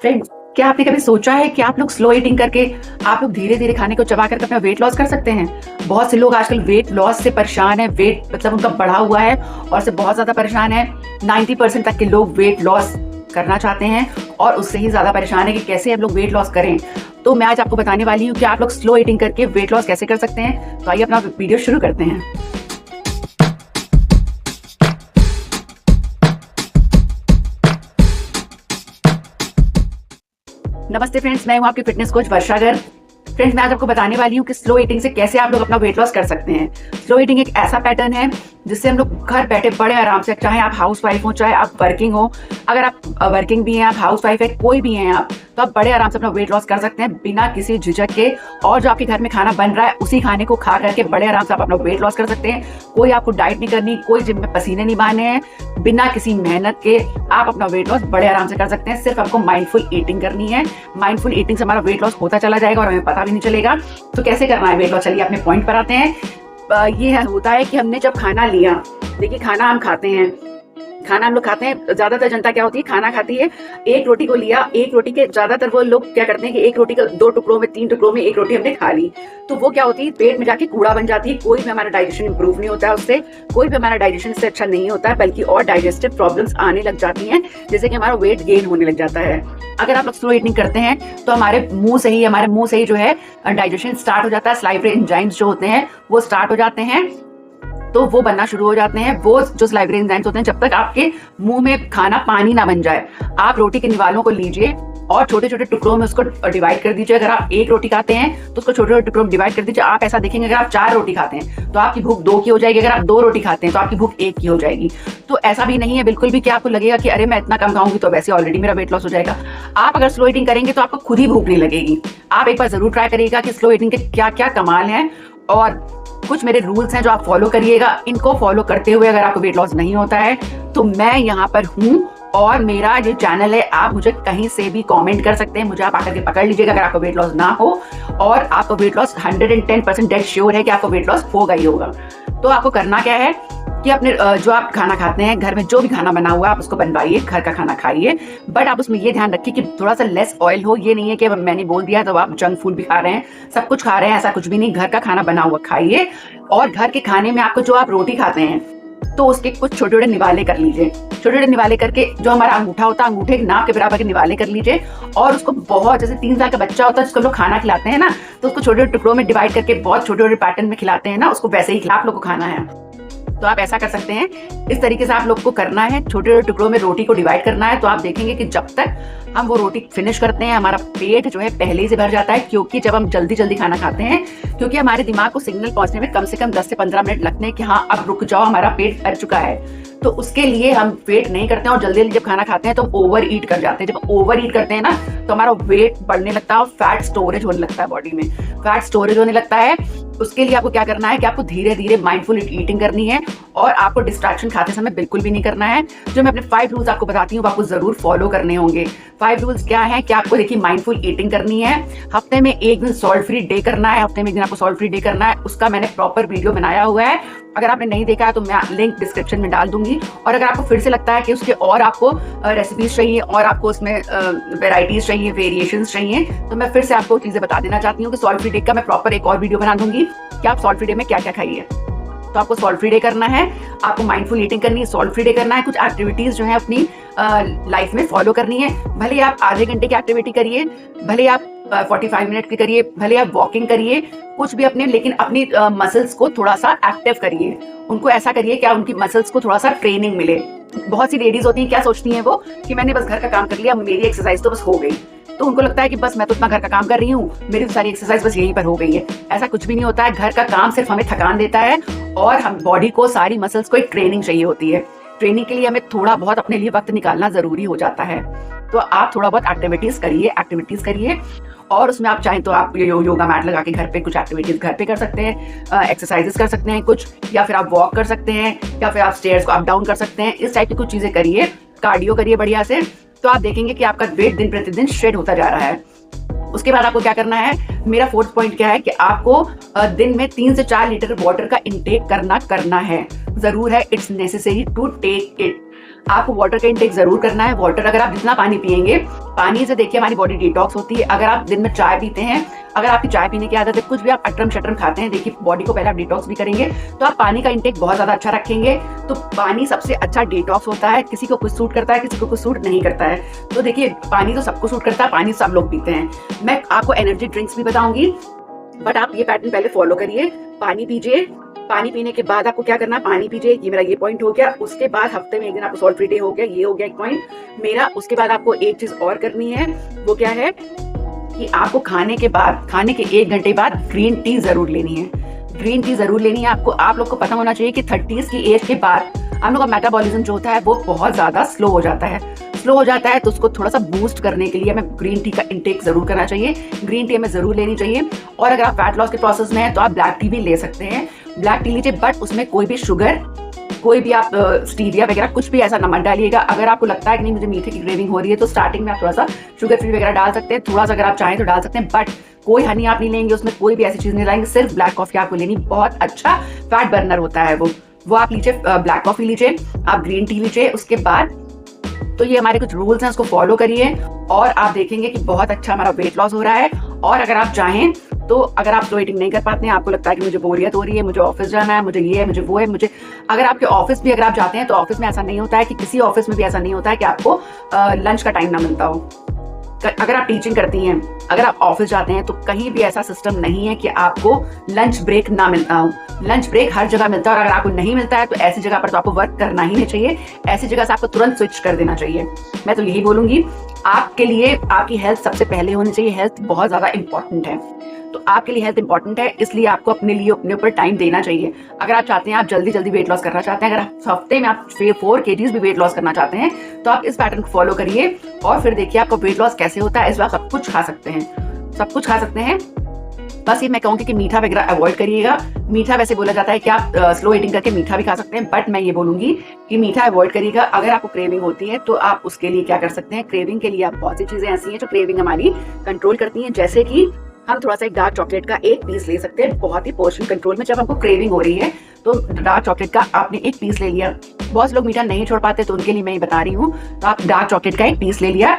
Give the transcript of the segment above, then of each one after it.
Friends, क्या आपने कभी सोचा है कि आप लोग स्लो ईटिंग करके आप लोग धीरे धीरे खाने को चबा कर अपना वेट लॉस कर सकते हैं। बहुत से लोग आजकल वेट लॉस से परेशान है, वेट मतलब उनका बढ़ा हुआ है और से बहुत ज्यादा परेशान है। 90% तक के लोग वेट लॉस करना चाहते हैं और उससे ही ज्यादा परेशान है कि कैसे हम लोग वेट लॉस करें। तो मैं आज आपको बताने वाली हूँ कि आप लोग स्लो ईटिंग करके वेट लॉस कैसे कर सकते हैं। तो आइए अपना वीडियो शुरू करते हैं। नमस्ते फ्रेंड्स, मैं हूं आपकी फिटनेस कोच वर्षा गर्ग। फ्रेंड्स, मैं आज आपको बताने वाली हूं कि स्लो ईटिंग से कैसे आप लोग अपना वेट लॉस कर सकते हैं। स्लो ईटिंग एक ऐसा पैटर्न है जिससे हम लोग घर बैठे बड़े आराम से, चाहे आप हाउस वाइफ हो चाहे आप वर्किंग हो, अगर आप वर्किंग भी हैं, आप हाउस वाइफ है, कोई भी हैं आप, तो आप बड़े आराम से अपना वेट लॉस कर सकते हैं बिना किसी झिझक के। और जो आपके घर में खाना बन रहा है उसी खाने को खा करके बड़े आराम से आप अपना वेट लॉस कर सकते हैं। कोई आपको डाइट नहीं करनी, कोई जिम में पसीने नहीं बहाने हैं, बिना किसी मेहनत के आप अपना वेट लॉस बड़े आराम से कर सकते हैं। सिर्फ आपको माइंडफुल ईटिंग करनी है। माइंडफुल ईटिंग से हमारा वेट लॉस होता चला जाएगा और हमें पता भी नहीं चलेगा। तो कैसे करना है वेट लॉस, चलिए अपने पॉइंट पर आते हैं। ये होता है कि हमने जब खाना लिया, देखिए खाना हम खाते हैं, खाना हम लोग खाते हैं, ज्यादातर जनता क्या होती है, खाना खाती है, एक रोटी को लिया, एक रोटी के ज्यादातर वो लोग क्या करते हैं कि एक रोटी का 2 टुकड़ों में 3 टुकड़ों में एक रोटी हमने खा ली, तो वो क्या होती है पेट में जाके कूड़ा बन जाती है। कोई भी हमारा डाइजेशन इंप्रूव नहीं होता है उससे, कोई भी हमारा डाइजेशन से अच्छा नहीं होता है, बल्कि और डाइजेस्टिव प्रॉब्लम्स आने लग जाती हैं, जैसे कि हमारा वेट गेन होने लग जाता है। अगर आप लोग स्लो ईटिंग करते हैं तो हमारे मुंह से ही जो है डाइजेशन स्टार्ट हो जाता है। सलाइवरी एंजाइम्स जो होते हैं वो स्टार्ट हो जाते हैं, तो वो बनना शुरू हो जाते हैं। वो जो सलाइवरी एंजाइम्स होते हैं, जब तक आपके मुंह में खाना पानी ना बन जाए, आप रोटी के निवालों को लीजिए और छोटे छोटे टुकड़ों में उसको डिवाइड कर दीजिए। अगर आप 1 रोटी खाते हैं तो उसको छोटे छोटे टुकड़ों में डिवाइड कर दीजिए। आप ऐसा देखेंगे, अगर आप 4 रोटी खाते हैं तो आपकी भूख 2 की हो जाएगी, अगर आप 2 रोटी खाते हैं तो आपकी भूख 1 की हो जाएगी। तो ऐसा भी नहीं है बिल्कुल भी कि आपको लगेगा कि अरे मैं इतना कम खाऊंगी तो वैसे ऑलरेडी मेरा वेट लॉस हो जाएगा। आप अगर स्लो ईटिंग करेंगे तो आपको खुद ही भूख नहीं लगेगी। आप एक बार जरूर ट्राई करिएगा कि स्लो ईटिंग के क्या क्या कमाल है, और कुछ मेरे रूल्स हैं जो आप फॉलो करिएगा। इनको फॉलो करते हुए अगर आपको वेट लॉस नहीं होता है तो मैं यहाँ पर हूँ और मेरा ये चैनल है, आप मुझे कहीं से भी कमेंट कर सकते हैं, मुझे आप आकर के पकड़ लीजिएगा अगर आपको वेट लॉस ना हो। और आपको वेट लॉस 110% डेड श्योर है कि आपको वेट लॉस होगा ही होगा। तो आपको करना क्या है कि अपने जो आप खाना खाते हैं, घर में जो भी खाना बना हुआ है आप उसको बनवाइए, घर का खाना खाइए, बट आप उसमें ये ध्यान रखिए कि थोड़ा सा लेस ऑयल हो। ये नहीं है कि अब मैंने बोल दिया तो आप जंक फूड भी खा रहे हैं, सब कुछ खा रहे हैं, ऐसा कुछ भी नहीं। घर का खाना बना हुआ खाइए और घर के खाने में आपको जो आप रोटी खाते हैं तो उसके कुछ छोटे छोटे निवाले कर लीजिए। छोटे छोटे निवाले करके जो हमारा अंगूठा होता है, अंगूठे के नाप के बराबर के निवाले कर लीजिए और उसको बहुत, जैसे 3 साल का बच्चा होता है जिसको लोग खाना खिलाते हैं ना, तो उसको छोटे छोटे टुकड़ों में डिवाइड करके बहुत छोटे छोटे पैटर्न में खिलाते हैं ना, उसको वैसे ही आप लोग को खाना है। तो आप ऐसा कर सकते हैं, इस तरीके से आप लोग को करना है, छोटे छोटे टुकड़ों में रोटी को डिवाइड करना है। तो आप देखेंगे कि जब तक हम वो रोटी फिनिश करते हैं हमारा पेट जो है पहले से भर जाता है, क्योंकि जब हम जल्दी जल्दी खाना खाते हैं, क्योंकि हमारे दिमाग को सिग्नल पहुंचने में कम से कम 10 से 15 मिनट लगते हैं कि हाँ अब रुक जाओ, हमारा पेट भर चुका है। तो उसके लिए हम वेट नहीं करते हैं और जल्दी जल्दी जब खाना खाते हैं तो हम ओवर ईट कर जाते हैं। जब ओवर ईट करते हैं ना तो हमारा वेट बढ़ने लगता है और फैट स्टोरेज होने लगता है, बॉडी में फैट स्टोरेज होने लगता है। उसके लिए आपको क्या करना है कि आपको धीरे धीरे माइंडफुल ईटिंग करनी है और आपको डिस्ट्रैक्शन खाते समय बिल्कुल भी नहीं करना है। जो मैं अपने 5 रूल्स आपको बताती हूँ वो आपको जरूर फॉलो करने होंगे। 5 रूल्स क्या है कि आपको देखिए माइंडफुल ईटिंग करनी है, हफ्ते में 1 दिन सॉल्ट फ्री डे करना है, हफ्ते में 1 दिन आपको सॉल्ट फ्री डे करना है। उसका मैंने प्रॉपर वीडियो बनाया हुआ है, अगर आपने नहीं देखा है तो मैं लिंक डिस्क्रिप्शन में डाल दूंगी। और अगर आपको फिर से लगता है कि उसके और आपको रेसिपीज चाहिए और आपको उसमें वेराइटीज चाहिए, वेरिएशंस चाहिए, तो मैं फिर से आपको चीजें बता देना चाहती हूँ कि सॉल्ट फ्री डे का मैं प्रॉपर एक और वीडियो बना दूंगी कि आप सॉल्ट फ्री डे में क्या क्या खाइए। तो आपको सॉल्ट फ्री डे करना है, आपको माइंडफुल ईटिंग करनी है, सॉल्ट फ्री डे करना है, कुछ एक्टिविटीज जो है अपनी लाइफ में फॉलो करनी है। भले आप आधे घंटे की एक्टिविटी करिए, भले आप 45 मिनट की करिए, भले आप वॉकिंग करिए, कुछ भी अपने, लेकिन अपनी मसल्स को थोड़ा सा एक्टिव करिए। उनको ऐसा करिए कि उनकी मसल्स को थोड़ा सा ट्रेनिंग मिले। बहुत सी लेडीज होती हैं, क्या सोचती हैं वो कि मैंने बस घर का काम कर लिया, मेरी एक्सरसाइज तो बस हो गई। तो उनको लगता है कि बस मैं तो इतना घर का काम कर रही हूँ, मेरी सारी एक्सरसाइज बस यहीं पर हो गई है। ऐसा कुछ भी नहीं होता है। घर का काम सिर्फ हमें थकान देता है और हम बॉडी को, सारी मसल्स को एक ट्रेनिंग चाहिए होती है। ट्रेनिंग के लिए हमें थोड़ा बहुत अपने लिए वक्त निकालना जरूरी हो जाता है। तो आप थोड़ा बहुत एक्टिविटीज करिए और उसमें आप चाहें तो आप योगा मैट लगा के घर पे कुछ एक्टिविटीज घर पे कर सकते हैं, एक्सरसाइजेस कर सकते हैं कुछ, या फिर आप वॉक कर सकते हैं, या फिर आप स्टेयर्स को अप डाउन कर सकते हैं। इस टाइप की कुछ चीजें करिए, कार्डियो करिए बढ़िया से, तो आप देखेंगे कि आपका वेट दिन प्रतिदिन श्रेड होता जा रहा है। उसके बाद आपको क्या करना है, मेरा 4th पॉइंट क्या है कि आपको दिन में 3 से 4 लीटर वाटर का इंटेक करना है, जरूर है, it's necessary to take it. आपको वाटर का इंटेक जरूर करना है। वाटर अगर आप जितना पानी पिएंगे, पानी से देखिए हमारी बॉडी डिटॉक्स होती है। अगर आप दिन में चाय पीते हैं, अगर आपकी चाय पीने की आदत है, कुछ भी आप अटरम शटरम खाते हैं, देखिए बॉडी को पहले आप डिटॉक्स भी करेंगे, तो आप पानी का इंटेक बहुत ज्यादा अच्छा रखेंगे। तो पानी सबसे अच्छा डिटॉक्स होता है। किसी को कुछ सूट करता है, किसी को कुछ सूट नहीं करता है। तो देखिए पानी तो सबको सूट करता है, पानी सब लोग पीते हैं। मैं आपको एनर्जी ड्रिंक्स भी बताऊंगी, बट आप ये पैटर्न पहले फॉलो करिए। पानी पीजिए, पानी पीने के बाद आपको क्या करना है, पानी पीजिए, ये मेरा ये पॉइंट हो गया। उसके बाद हफ्ते में एक दिन आपको सॉल्ट फ्री डे हो गया, ये हो गया एक पॉइंट मेरा। उसके बाद आपको एक चीज और करनी है, वो क्या है कि आपको खाने के 1 घंटे बाद ग्रीन टी जरूर लेनी है। ग्रीन टी जरूर लेनी है आपको। आप लोग को पता होना चाहिए कि 30s की एज के बाद हम लोग का मेटाबॉलिज्म जो होता है वो बहुत ज्यादा स्लो हो जाता है। तो उसको थोड़ा सा बूस्ट करने के लिए हमें ग्रीन टी का इंटेक जरूर करना चाहिए। ग्रीन टी हमें जरूर लेनी चाहिए। और अगर आप फैट लॉस के प्रोसेस में हैं तो आप ब्लैक टी भी ले सकते हैं। ब्लैक टी लीजिए, बट उसमें कोई भी शुगर, कोई भी आप स्टीविया वगैरह कुछ भी ऐसा नमक डालिएगा। अगर आपको लगता है कि नहीं मुझे मीठे की क्रेविंग हो रही है, तो स्टार्टिंग में आप थोड़ा सा शुगर फ्री वगैरह डाल सकते हैं। थोड़ा सा अगर आप चाहें तो डाल सकते हैं, बट कोई हनी आप नहीं लेंगे, उसमें कोई भी ऐसी चीज नहीं लाएंगे। सिर्फ ब्लैक कॉफी आपको लेनी, बहुत अच्छा फैट बर्नर होता है वो आप लीजिए। ब्लैक कॉफी लीजिए, आप ग्रीन टी लीजिए। उसके बाद तो ये हमारे कुछ रूल्स हैं, उसको फॉलो करिए और आप देखेंगे कि बहुत अच्छा हमारा वेट लॉस हो रहा है। और अगर आप चाहें तो अगर आप स्लो ईटिंग नहीं कर पाते हैं, आपको लगता है कि मुझे बोरियत हो रही है, मुझे ऑफिस जाना है, मुझे ये है, मुझे वो है, मुझे अगर आपके ऑफिस भी अगर आप जाते हैं तो ऑफिस में ऐसा नहीं होता है कि किसी ऑफिस में भी ऐसा नहीं होता है कि आपको लंच का टाइम ना मिलता हो। अगर आप टीचिंग करती हैं, अगर आप ऑफिस जाते हैं, तो कहीं भी ऐसा सिस्टम नहीं है कि आपको लंच ब्रेक ना मिलता हो। लंच ब्रेक हर जगह मिलता है। और अगर आपको नहीं मिलता है तो ऐसी जगह पर तो आपको वर्क करना ही नहीं चाहिए। ऐसी जगह से आपको तुरंत स्विच कर देना चाहिए। मैं तो यही बोलूंगी, आपके लिए आपकी हेल्थ सबसे पहले होनी चाहिए। हेल्थ बहुत ज्यादा इंपॉर्टेंट है। तो आपके लिए हेल्थ इंपॉर्टेंट है, इसलिए आपको अपने लिए अपने ऊपर टाइम देना चाहिए। अगर आप चाहते हैं, आप जल्दी जल्दी वेट लॉस करना चाहते हैं, अगर आप हफ्ते में आप 4 kgs भी वेट लॉस करना चाहते हैं, तो आप इस पैटर्न को फॉलो करिए और फिर देखिए आपका वेट लॉस कैसे होता है। इस बार सब कुछ खा सकते हैं। बस ये मैं कहूँगी कि मीठा वगैरह अवॉइड करिएगा। मीठा वैसे बोला जाता है कि आप स्लो ईटिंग करके मीठा भी खा सकते हैं, बट मैं ये बोलूंगी कि मीठा अवॉइड करिएगा। अगर आपको क्रेविंग होती है तो आप उसके लिए क्या कर सकते हैं, क्रेविंग के लिए आप बहुत सी चीजें ऐसी हैं जो क्रेविंग हमारी कंट्रोल करती हैं। जैसे कि हम थोड़ा सा एक डार्क चॉकलेट का एक पीस ले सकते हैं, बहुत ही पोर्शन कंट्रोल में। जब हमको क्रेविंग हो रही है तो डार्क चॉकलेट का आपने एक पीस ले लिया। बहुत से लोग मीठा नहीं छोड़ पाते, तो उनके लिए मैं ये बता रही हूँ, तो आप डार्क चॉकलेट का एक पीस ले लिया।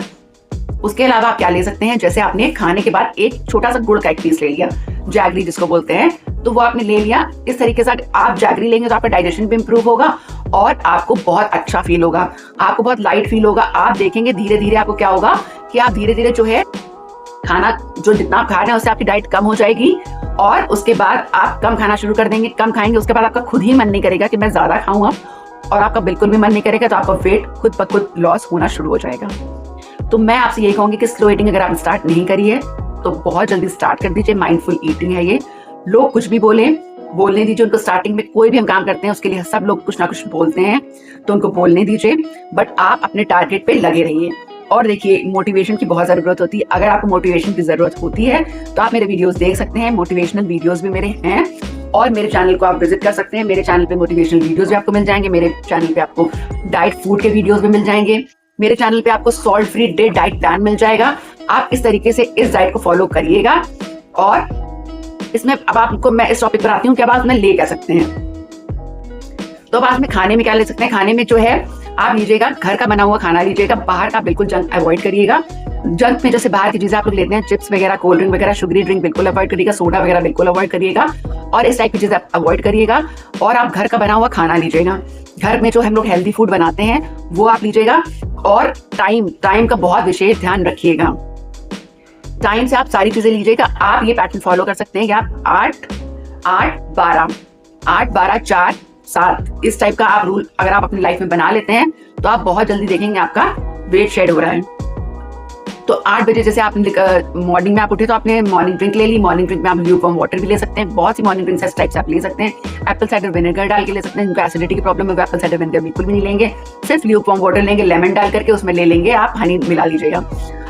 उसके अलावा आप क्या ले सकते हैं, जैसे आपने खाने के बाद एक छोटा सा गुड़ का एक पीस ले लिया, जैगरी जिसको बोलते हैं, तो वो आपने ले लिया। इस तरीके से आप जैगरी लेंगे तो आपका डाइजेशन भी इंप्रूव होगा और आपको बहुत अच्छा फील होगा, आपको बहुत लाइट फील होगा। आप देखेंगे धीरे धीरे आपको क्या होगा कि आप धीरे धीरे जो है खाना जो जितना आप खा रहे हैं उससे आपकी डाइट कम हो जाएगी और उसके बाद आप कम खाना शुरू कर देंगे, कम खाएंगे। उसके बाद आपका खुद ही मन नहीं करेगा कि मैं ज्यादा खाऊं अब, और आपका बिल्कुल भी मन नहीं करेगा, तो आपका वेट खुद ब खुद लॉस होना शुरू हो जाएगा। तो मैं आपसे यही कहूंगी कि स्लो ईटिंग अगर आप स्टार्ट नहीं करिए तो बहुत जल्दी स्टार्ट कर दीजिए। माइंडफुल ईटिंग है ये। लोग कुछ भी बोलने दीजिए उनको। स्टार्टिंग में कोई भी हम काम करते हैं उसके लिए सब लोग कुछ ना कुछ बोलते हैं, तो उनको बोलने दीजिए, बट आप अपने टारगेट पे लगे रहिए। और देखिए मोटिवेशन की बहुत जरूरत होती है। अगर आपको मोटिवेशन की जरूरत होती है तो आप मेरे वीडियोस देख सकते हैं, मोटिवेशनल वीडियोस भी मेरे हैं, और मेरे चैनल को आप विजिट कर सकते हैं। मेरे चैनल पे मोटिवेशनल वीडियोस भी आपको मिल जाएंगे। मेरे चैनल पे आपको डाइट फूड के वीडियोस भी मिल जाएंगे। मेरे चैनल पे आपको salt free day diet plan मिल जाएगा। आप इस तरीके से इस डाइट को फॉलो करिएगा। और इसमें अब आपको मैं इस टॉपिक पर आती हूँ कि अब आप ले क्या सकते हैं। तो अब आप खाने में क्या ले सकते हैं। खाने में जो है आप लीजिएगा घर का बना हुआ खाना लीजिएगा, बाहर का बिल्कुल जंक अवॉइड करिएगा। जंक में जैसे बाहर की चीजें आप लोग लेते हैं, चिप्स वगैरह, कोल्ड ड्रिंक वगैरह, शुगरी ड्रिंक बिल्कुल अवॉइड करिएगा, सोडा वगैरह बिल्कुल अवॉइड करिएगा, और इस टाइप की चीजें अवॉइड करिएगा। और आप घर का बना हुआ खाना लीजिएगा। घर में जो हम लोग हेल्दी फूड बनाते हैं वो आप लीजिएगा। और टाइम का बहुत विशेष ध्यान रखिएगा। टाइम से आप सारी चीजें लीजिएगा। आप ये पैटर्न फॉलो कर सकते हैं कि आप 8-12-4-7 इस टाइप का आप रूल अगर आप अपनी लाइफ में बना लेते हैं तो आप बहुत जल्दी देखेंगे आपका वेट शेड हो रहा है। तो 8 बजे जैसे आप मॉर्निंग में आप उठे तो आपने मॉर्निंग ड्रिंक ले ली। मॉर्निंग ड्रिंक में आप ल्यूकवार्म वाटर भी ले सकते हैं। बहुत सी मॉर्निंग ड्रिंक्स इस टाइप से आप ले सकते हैं। एप्पल साइडर विनेगर डाल के ले सकते हैं। जिनको एसिडिटी की प्रॉब्लम है वो एप्पल साइडर विनेगर बिल्कुल भी नहीं लेंगे, सिर्फ ल्यूकवार्म वाटर लेंगे, लेमन डाल करके उसमें ले लेंगे, आप हनी मिला लीजिएगा।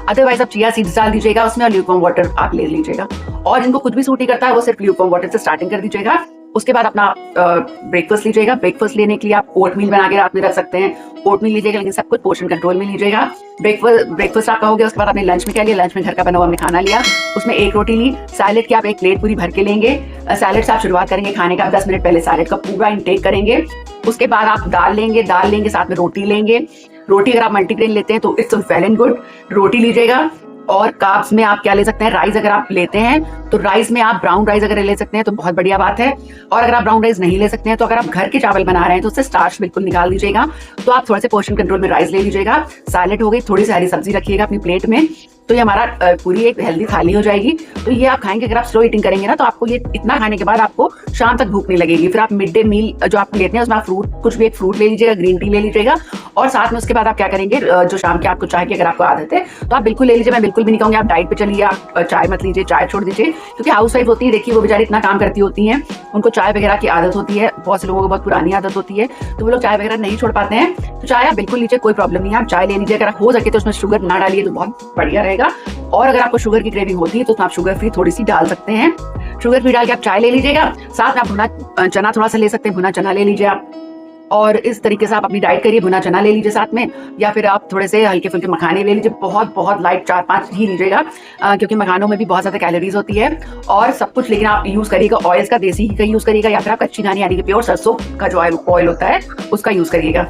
अदरवाइज आप चिया सीड्स डाल दीजिएगा उसमें और ल्यूकवार्म वाटर आप ले लीजिएगा। और जिनको कुछ भी सूट नहीं करता है वो सिर्फ ल्यूकवार्म वाटर से स्टार्टिंग कर दीजिएगा। उसके बाद अपना ब्रेकफास्ट लीजिएगा। ब्रेकफास्ट लेने के लिए आप ओटमील बना के रात में रख सकते हैं। ओटमील लीजिएगा, लेकिन सब कुछ पोर्शन कंट्रोल में लीजिएगा। ब्रेकफास्ट आपका हो गया। उसके बाद आपने लंच में क्या लिया, लंच में घर का बना हुआ हमने खाना लिया, उसमें एक रोटी ली। सैलेड की आप एक प्लेट पूरी भर के लेंगे। सैलेड से आप शुरुआत करेंगे खाने का। 10 मिनट पहले सैलेड का पूरा इंटेक करेंगे। उसके बाद आप दाल लेंगे, साथ में रोटी लेंगे। रोटी अगर आप मल्टीग्रेन लेते हैं तो इट्स वेल एंड गुड, रोटी लीजिएगा। और कार्ब्स में आप क्या ले सकते हैं, राइस अगर आप लेते हैं तो राइस में आप ब्राउन राइस अगर ले सकते हैं तो बहुत बढ़िया बात है। और अगर आप ब्राउन राइस नहीं ले सकते हैं तो अगर आप घर के चावल बना रहे हैं तो उससे स्टार्च बिल्कुल निकाल दीजिएगा। तो आप थोड़ा से पोर्शन कंट्रोल में राइस ले लीजिएगा। सैलेड हो गई, थोड़ी सी हरी सब्जी रखिएगा अपनी प्लेट में, तो ये हमारा पूरी एक हेल्दी थाली हो जाएगी। तो ये आप खाएंगे, अगर आप स्लो ईटिंग करेंगे ना तो आपको ये इतना खाने के बाद आपको शाम तक भूख नहीं लगेगी। फिर आप मिड डे मील जो आप लेते हैं उसमें आप फ्रूट, कुछ भी एक फ्रूट ले लीजिएगा, ग्रीन टी ले लीजिएगा। और साथ में उसके बाद आप क्या करेंगे, जो शाम के आपको चाय की अगर आपको आदत है तो आप बिल्कुल ले लीजिए। मैं बिल्कुल भी नहीं कहूँगी आप डाइट पे चलिए, आप चाय मत लीजिए, चाय छोड़ दीजिए। क्योंकि हाउस वाइफ होती है, देखिए वो बेचारी इतना काम करती होती हैं, उनको चाय वगैरह की आदत होती है। बहुत से लोगों को बहुत पुरानी आदत होती है तो वो लोग चाय वगैरह नहीं छोड़ पाते हैं। तो चाय आप बिल्कुल लीजिए, कोई प्रॉब्लम नहीं है, आप चाय ले लीजिए। अगर हो सके तो उसमें शुगर ना डालिए तो बहुत बढ़िया रहेगा। और अगर आपको शुगर की क्रेविंग होती है तो आप शुगर फ्री थोड़ी सी डाल सकते हैं। शुगर फ्री डाल के आप चाय ले लीजिएगा। साथ में आप भुना चना थोड़ा सा ले सकते हैं, भुना चना ले लीजिए आप। और इस तरीके से आप अपनी डाइट करिए, भुना चना ले लीजिए साथ में, या फिर आप थोड़े से हल्के फुल्के मखाने ले लीजिए। बहुत बहुत लाइट 4-5 ही लीजिएगा, क्योंकि मखानों में भी बहुत ज़्यादा कैलोरीज होती है। और सब कुछ लेकिन आप यूज़ करिएगा ऑयल्स का, देसी घी का यूज़ करिएगा, या फिर आप कच्ची घानी यानी कि प्योर सरसों का जो ऑयल होता है उसका यूज़ करिएगा।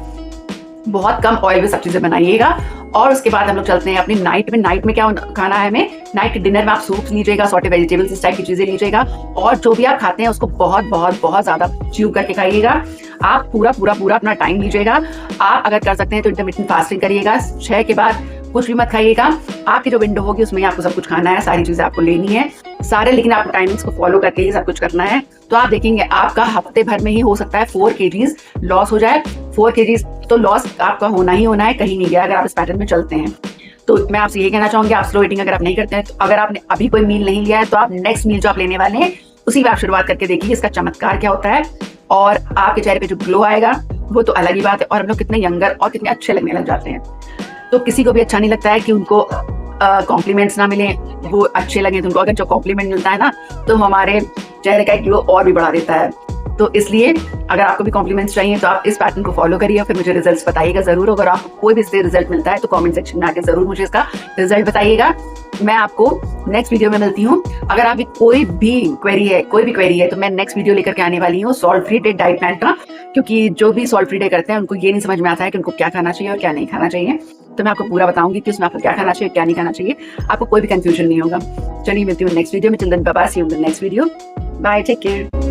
बहुत कम ऑयल में सब चीज़ें बनाइएगा। और उसके बाद हम लोग चलते हैं अपनी नाइट में क्या खाना है हमें। नाइट के डिनर में आप सूप लीजिएगा, सॉटे वेजिटेबल्स, इस टाइप की चीज़ें लीजिएगा। और जो भी आप खाते हैं उसको बहुत बहुत बहुत ज़्यादा च्यू करके खाइएगा। आप पूरा अपना टाइम लीजिएगा। आप अगर कर सकते हैं तो इंटरमिटेंट फास्टिंग करिएगा। 6 के बाद कुछ भी मत खाइएगा। आपकी जो विंडो होगी उसमें आपको सब कुछ खाना है, सारी चीज़ें आपको लेनी है सारे, लेकिन आपको टाइमिंग्स को फॉलो करके ही सब कुछ करना है। तो आप देखेंगे आपका हफ्ते भर में ही हो सकता है 4 kgs लॉस हो जाए। 4 kgs तो लॉस आपका होना ही होना है, कहीं नहीं गया अगर आप इस पैटर्न में चलते हैं। तो मैं आपसे यही कहना चाहूंगी, आप स्लो ईटिंग अगर आप नहीं करते हैं, तो अगर आपने अभी कोई मील नहीं लिया है तो आप नेक्स्ट मील जो आप लेने वाले हैं उसी में आप शुरुआत करके देखिए इसका चमत्कार क्या होता है। और आपके चेहरे पे जो ग्लो आएगा वो तो अलग ही बात है। और हम लोग कितने यंगर और कितने अच्छे लगने लग जाते हैं। तो किसी को भी अच्छा नहीं लगता है कि उनको कॉम्प्लीमेंट्स ना मिले, वो अच्छे लगे। तो उनको अगर जो कॉम्प्लीमेंट मिलता है ना तो हमारे चेहरे का ग्लो और भी बढ़ा देता है। तो इसलिए अगर आपको भी कॉम्प्लीमेंट्स चाहिए तो आप इस पैटर्न को फॉलो करिए, फिर मुझे रिजल्ट्स बताइएगा जरूर। अगर आपको कोई भी इससे रिजल्ट मिलता है तो कमेंट सेक्शन में आके जरूर मुझे इसका रिजल्ट बताइएगा। मैं आपको नेक्स्ट वीडियो में मिलती हूँ। अगर आपकी कोई भी क्वेरी है तो मैं नेक्स्ट वीडियो लेकर के आने वाली हूँ salt free day diet plan का। क्योंकि जो भी सॉल्ट फ्री डे करते हैं उनको ये नहीं समझ में आता है कि उनको क्या खाना चाहिए और क्या नहीं खाना चाहिए। तो मैं आपको पूरा बताऊंगी कि उसमें आपको क्या खाना चाहिए, क्या नहीं खाना चाहिए, आपको कोई भी कंफ्यूजन नहीं होगा। चलिए मिलती हूँ नेक्स्ट वीडियो में। Children bye bye, see you in the next video. Bye, take care.